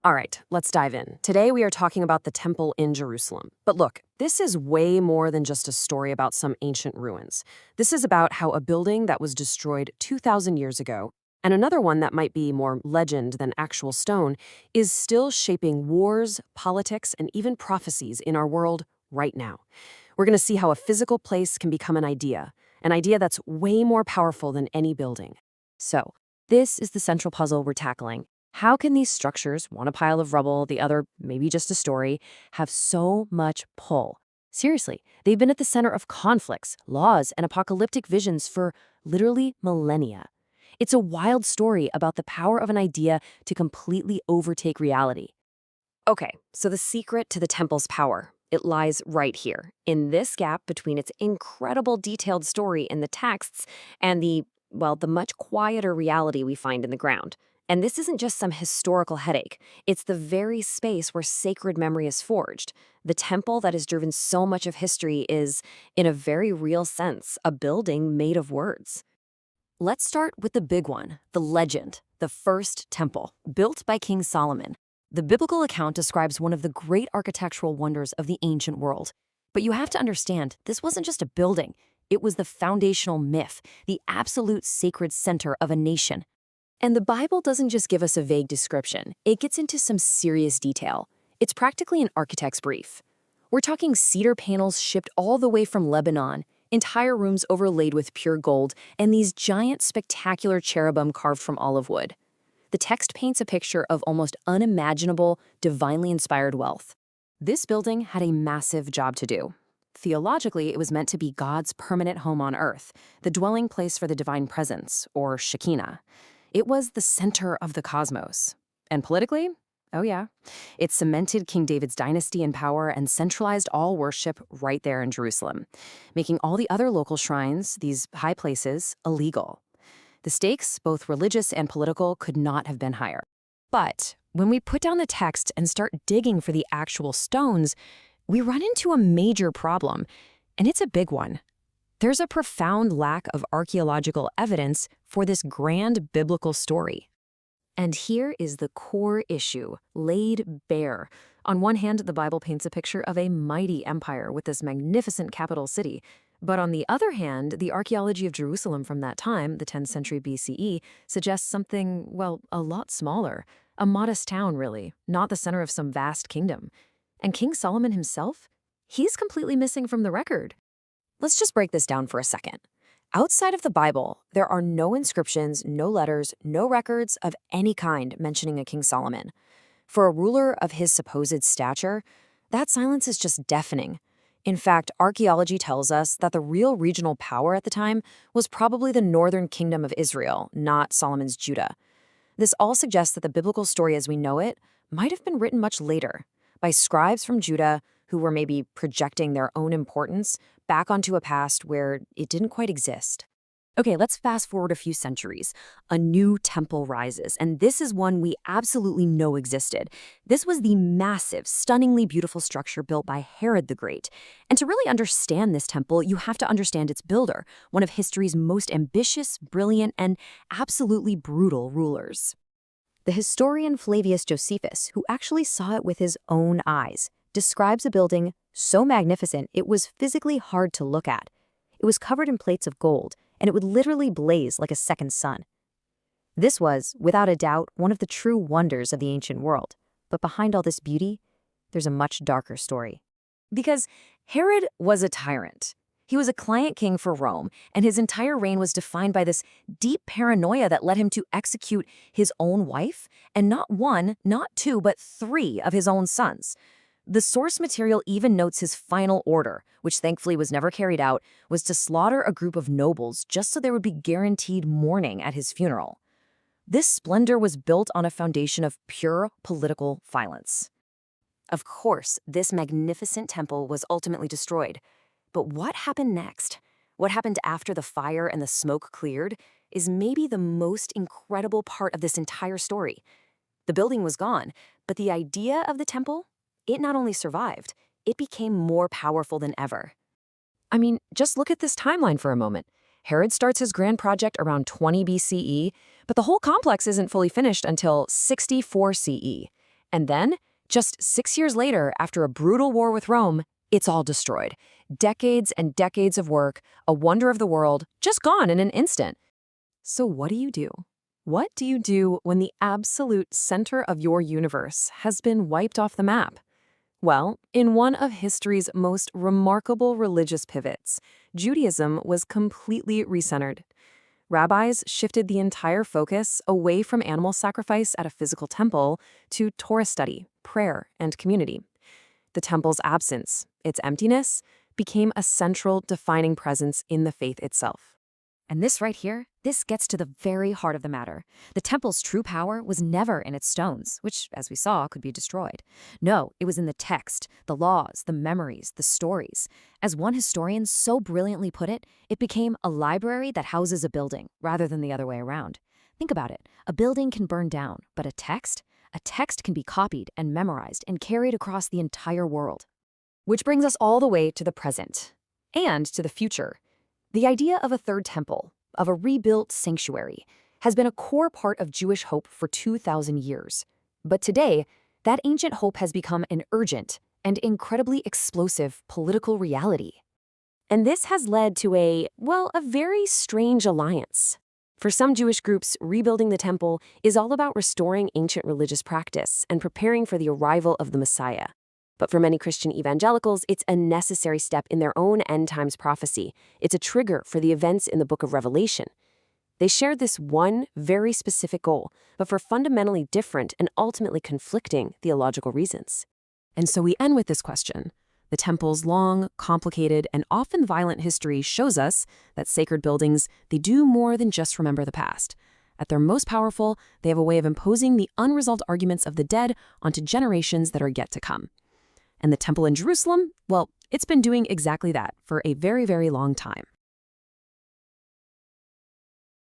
All right, let's dive in. Today we are talking about the temple in Jerusalem. But look, this is way more than just a story about some ancient ruins. This is about how a building that was destroyed 2,000 years ago, and another one that might be more legend than actual stone, is still shaping wars, politics, and even prophecies in our world right now. We're going to see how a physical place can become an idea that's way more powerful than any building. So, this is the central puzzle we're tackling. How can these structures, one a pile of rubble, the other maybe just a story, have so much pull? Seriously, they've been at the center of conflicts, laws, and apocalyptic visions for literally millennia. It's a wild story about the power of an idea to completely overtake reality. Okay, so the secret to the temple's power, it lies right here, in this gap between its incredible detailed story in the texts and the much quieter reality we find in the ground. And this isn't just some historical headache. It's the very space where sacred memory is forged. The temple that has driven so much of history is, in a very real sense, a building made of words. Let's start with the big one, the legend, the first temple, built by King Solomon. The biblical account describes one of the great architectural wonders of the ancient world. But you have to understand, this wasn't just a building. It was the foundational myth, the absolute sacred center of a nation. And the Bible doesn't just give us a vague description, it gets into some serious detail. It's practically an architect's brief. We're talking cedar panels shipped all the way from Lebanon, entire rooms overlaid with pure gold, and these giant, spectacular cherubim carved from olive wood. The text paints a picture of almost unimaginable, divinely inspired wealth. This building had a massive job to do. Theologically, it was meant to be God's permanent home on earth, the dwelling place for the divine presence, or Shekinah. It was the center of the cosmos. And politically? Oh yeah. It cemented King David's dynasty in power and centralized all worship right there in Jerusalem, making all the other local shrines, these high places, illegal. The stakes, both religious and political, could not have been higher. But when we put down the text and start digging for the actual stones, we run into a major problem, and it's a big one. There's a profound lack of archaeological evidence for this grand biblical story. And here is the core issue, laid bare. On one hand, the Bible paints a picture of a mighty empire with this magnificent capital city. But on the other hand, the archaeology of Jerusalem from that time, the 10th century BCE, suggests something, well, a lot smaller. A modest town, really, not the center of some vast kingdom. And King Solomon himself? He's completely missing from the record. Let's just break this down for a second. Outside of the Bible, there are no inscriptions, no letters, no records of any kind mentioning a King Solomon. For a ruler of his supposed stature, that silence is just deafening. In fact, archaeology tells us that the real regional power at the time was probably the northern kingdom of Israel, not Solomon's Judah. This all suggests that the biblical story as we know it might have been written much later, by scribes from Judah who were maybe projecting their own importance back onto a past where it didn't quite exist. Okay, let's fast forward a few centuries. A new temple rises, and this is one we absolutely know existed. This was the massive, stunningly beautiful structure built by Herod the Great. And to really understand this temple, you have to understand its builder, one of history's most ambitious, brilliant, and absolutely brutal rulers. The historian Flavius Josephus, who actually saw it with his own eyes, describes a building so magnificent it was physically hard to look at. It was covered in plates of gold, and it would literally blaze like a second sun. This was, without a doubt, one of the true wonders of the ancient world. But behind all this beauty, there's a much darker story. Because Herod was a tyrant. He was a client king for Rome, and his entire reign was defined by this deep paranoia that led him to execute his own wife, and not one, not two, but three of his own sons. The source material even notes his final order, which thankfully was never carried out, was to slaughter a group of nobles just so there would be guaranteed mourning at his funeral. This splendor was built on a foundation of pure political violence. Of course, this magnificent temple was ultimately destroyed. But what happened next? What happened after the fire and the smoke cleared is maybe the most incredible part of this entire story. The building was gone, but the idea of the temple? It not only survived, it became more powerful than ever. I mean, just look at this timeline for a moment. Herod starts his grand project around 20 BCE, but the whole complex isn't fully finished until 64 CE. And then, just 6 years later, after a brutal war with Rome, it's all destroyed. Decades and decades of work, a wonder of the world, just gone in an instant. So what do you do? What do you do when the absolute center of your universe has been wiped off the map? Well, in one of history's most remarkable religious pivots, Judaism was completely recentered. Rabbis shifted the entire focus away from animal sacrifice at a physical temple to Torah study, prayer, and community. The temple's absence, its emptiness, became a central defining presence in the faith itself. And this right here, this gets to the very heart of the matter. The temple's true power was never in its stones, which, as we saw, could be destroyed. No, it was in the text, the laws, the memories, the stories. As one historian so brilliantly put it, it became a library that houses a building, rather than the other way around. Think about it. A building can burn down, but a text can be copied and memorized and carried across the entire world. Which brings us all the way to the present and to the future. The idea of a third temple, of a rebuilt sanctuary, has been a core part of Jewish hope for 2,000 years. But today, that ancient hope has become an urgent and incredibly explosive political reality. And this has led to a very strange alliance. For some Jewish groups, rebuilding the temple is all about restoring ancient religious practice and preparing for the arrival of the Messiah. But for many Christian evangelicals, it's a necessary step in their own end-times prophecy. It's a trigger for the events in the book of Revelation. They share this one very specific goal, but for fundamentally different and ultimately conflicting theological reasons. And so we end with this question. The temple's long, complicated, and often violent history shows us that sacred buildings, they do more than just remember the past. At their most powerful, they have a way of imposing the unresolved arguments of the dead onto generations that are yet to come. And the temple in Jerusalem, well, it's been doing exactly that for a very, very long time.